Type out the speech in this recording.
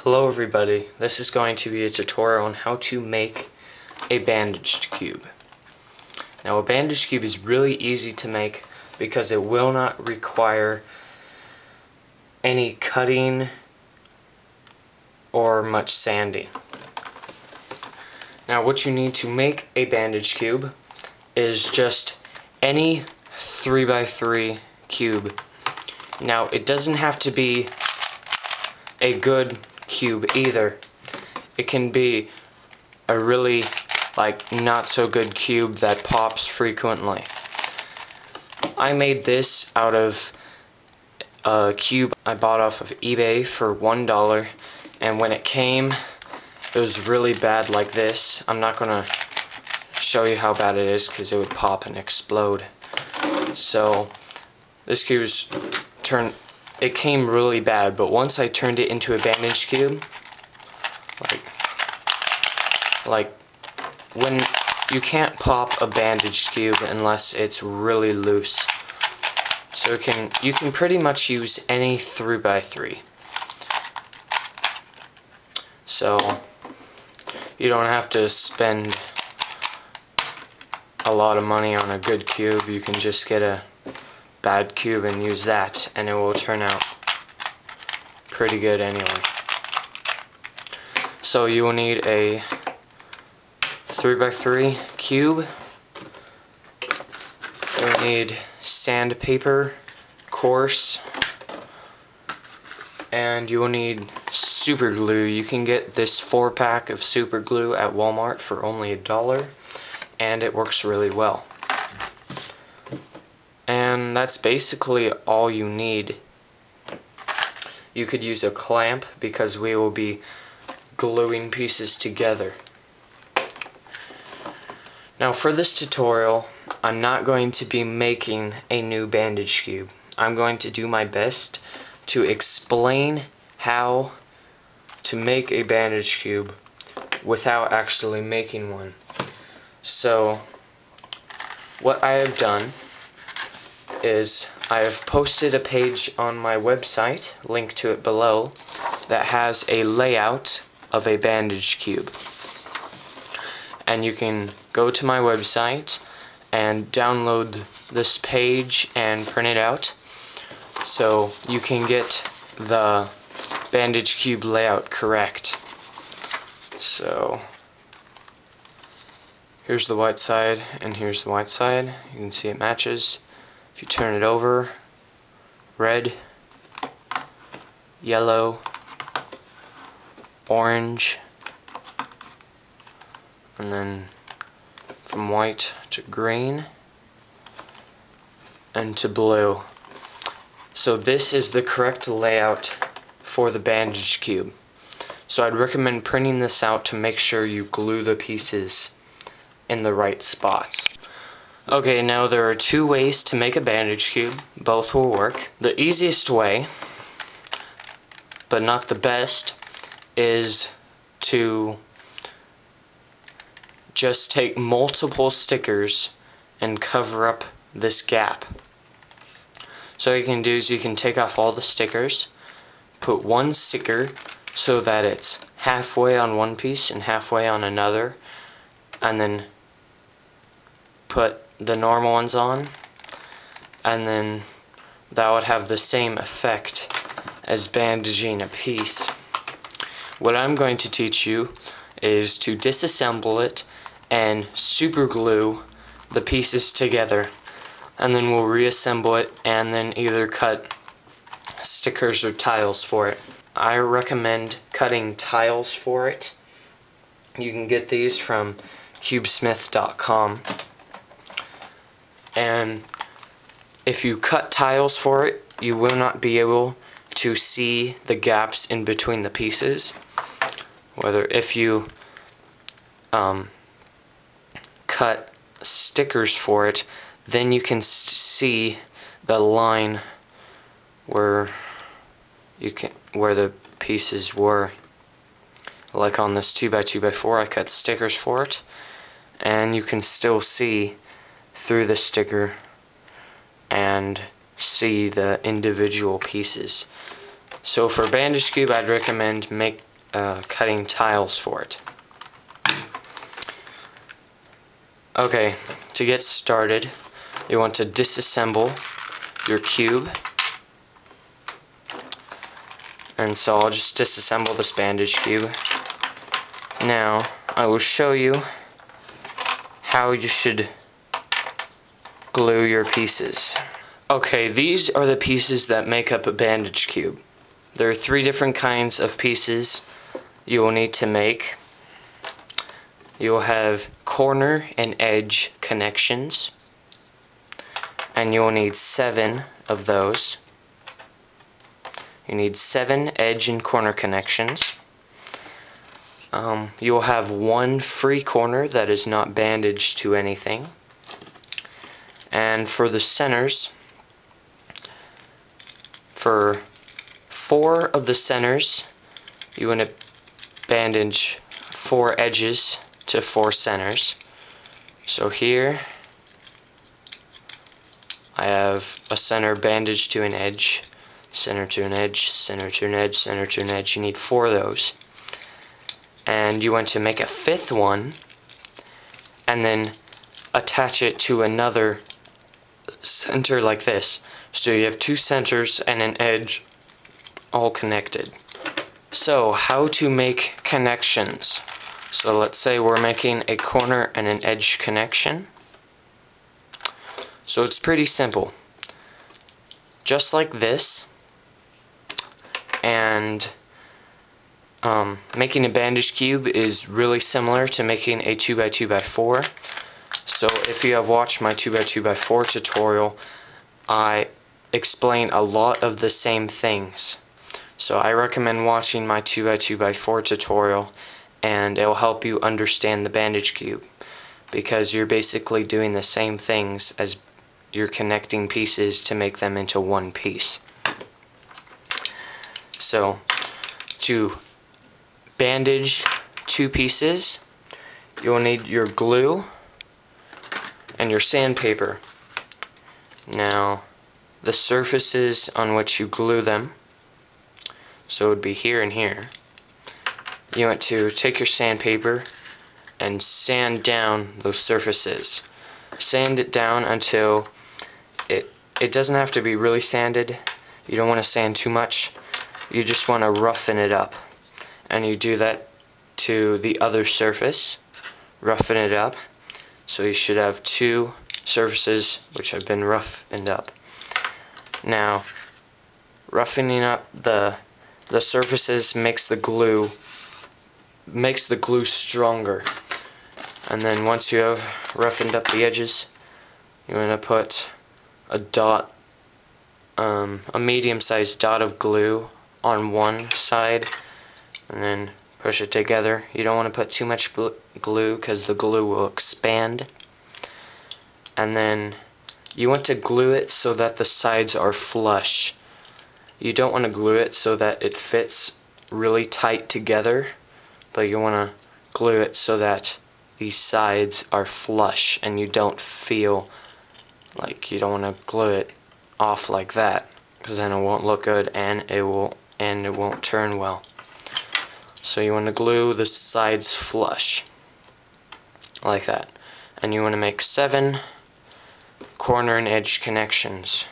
Hello everybody, this is going to be a tutorial on how to make a bandaged cube. Now a bandaged cube is really easy to make because it will not require any cutting or much sanding. Now what you need to make a bandaged cube is just any 3x3 cube. Now it doesn't have to be a good cube either. It can be a really not so good cube that pops frequently. I made this out of a cube I bought off of eBay for $1, and when it came it was really bad like this. I'm not gonna show you how bad it is because it would pop and explode. So this cube's it came really bad, but once I turned it into a bandaged cube, like when you can't pop a bandaged cube unless it's really loose. So you can pretty much use any 3x3. So you don't have to spend a lot of money on a good cube. You can just get a bad cube and use that, and it will turn out pretty good anyway. So you will need a 3x3 cube. You will need sandpaper, coarse, and you will need super glue. You can get this 4-pack of super glue at Walmart for only $1, and it works really well. And that's basically all you need. You could use a clamp because we will be gluing pieces together. Now for this tutorial, I'm not going to be making a new bandage cube. I'm going to do my best to explain how to make a bandage cube without actually making one. So what I have done is I have posted a page on my website, link to it below, that has a layout of a bandage cube. And you can go to my website and download this page and print it out so you can get the bandage cube layout correct. So here's the white side and here's the white side. You can see it matches. If you turn it over, red, yellow, orange, and then from white to green and to blue. So this is the correct layout for the bandage cube. So I'd recommend printing this out to make sure you glue the pieces in the right spots. Okay, now there are 2 ways to make a bandage cube. Both will work. The easiest way, but not the best, is to just take multiple stickers and cover up this gap. So what you can do is you can take off all the stickers, put one sticker so that it's halfway on one piece and halfway on another, and then put the normal ones on, and then that would have the same effect as bandaging a piece. What I'm going to teach you is to disassemble it and super glue the pieces together, and then we'll reassemble it and then either cut stickers or tiles for it. I recommend cutting tiles for it. You can get these from cubesmith.com. And if you cut tiles for it, you will not be able to see the gaps in between the pieces. Whether if you cut stickers for it, then you can see the line where the pieces were. Like on this 2x2x4, I cut stickers for it, and you can still see through the sticker and see the individual pieces. So for bandage cube, I'd recommend cutting tiles for it. Okay, to get started, you want to disassemble your cube. And so I'll just disassemble this bandage cube. Now, I will show you how you should glue your pieces. Okay, these are the pieces that make up a bandage cube. There are 3 different kinds of pieces you will need to make. You will have corner and edge connections, and you will need 7 of those. You need 7 edge and corner connections. You will have 1 free corner that is not bandaged to anything. And for the centers, for 4 of the centers, you want to bandage 4 edges to 4 centers. So here I have a center bandaged to an edge, center to an edge, center to an edge, center to an edge. You need 4 of those. And you want to make a 5th one and then attach it to another center like this. So you have 2 centers and an edge all connected. So how to make connections. So let's say we're making a corner and an edge connection. So it's pretty simple. Just like this. And making a bandage cube is really similar to making a 2x2x4. So if you have watched my 2x2x4 tutorial, I explain a lot of the same things. So I recommend watching my 2x2x4 tutorial, and it will help you understand the bandage cube, because you're basically doing the same things as you're connecting pieces to make them into one piece. So to bandage 2 pieces, you will need your glue and your sandpaper. Now, the surfaces on which you glue them, so it would be here and here, you want to take your sandpaper and sand down those surfaces. Sand it down until it doesn't have to be really sanded. You don't want to sand too much. You just want to roughen it up. And you do that to the other surface. Roughen it up. So you should have 2 surfaces which have been roughened up. Now, roughening up the surfaces makes the glue stronger. And then once you have roughened up the edges, you want to put a dot, a medium-sized dot of glue on one side, and then push it together. You don't want to put too much glue because the glue will expand. And then you want to glue it so that the sides are flush. You don't want to glue it so that it fits really tight together, but you want to glue it so that these sides are flush and you don't feel like, you don't want to glue it off like that, because then it won't look good and it won't turn well. So you want to glue the sides flush like that, and you want to make 7 corner and edge connections.